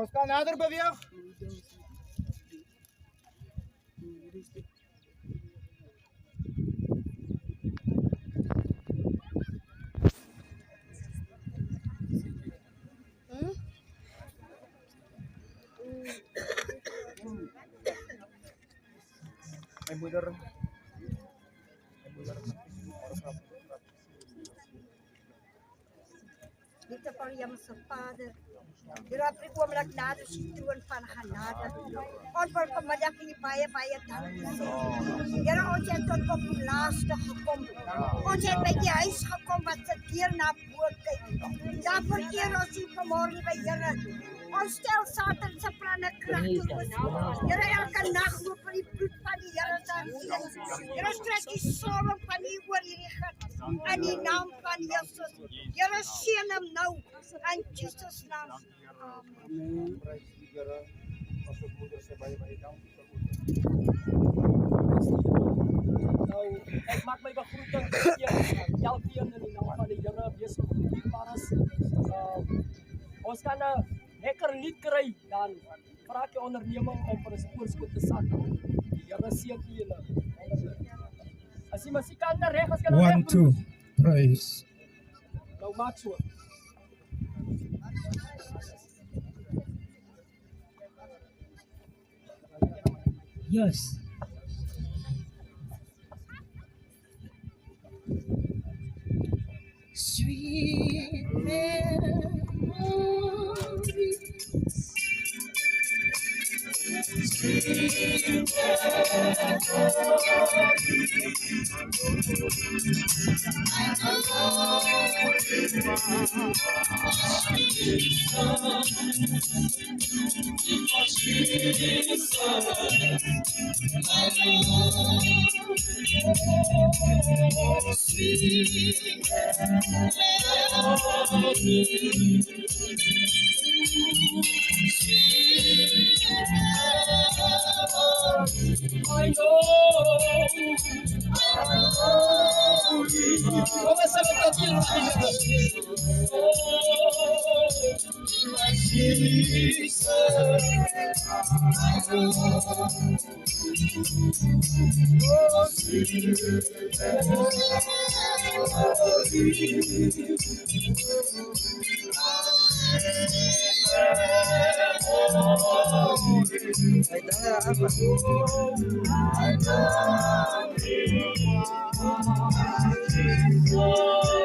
Oscar nader beweeg. Mijn moeder. Dito pa rin sa Father. Grabe ko ang nagnado si Tuan Panahanada. On for pamadaki baya dan. Yara on siya ton ko last hukom. On siya pa guys hukom ba sa tier na buot kay. Dapat tier o si pamori ba yara. On stel satan sa plana krachto. Yara el kanak mo paliput pa ni yara sa. Yara straki sorong paniwar irihat. Ani naam pan Jesus. Yara siyanam now. And Jesus naam. Amen. Masuk moeder sa bayi-bayi daw. Nou, ik maak mij begroet aan jou hier in de naam van de Here wees hier paras. Ons kan 'n lekker lied kry dan vra ek die onderneming om vir 'n spoorskoot te sak. Die Here seën julle. As jy musiekant reg as kan 1, 2, praise. Nou maak so. Yes. Sweet memories. I know. Começa a cantar I know.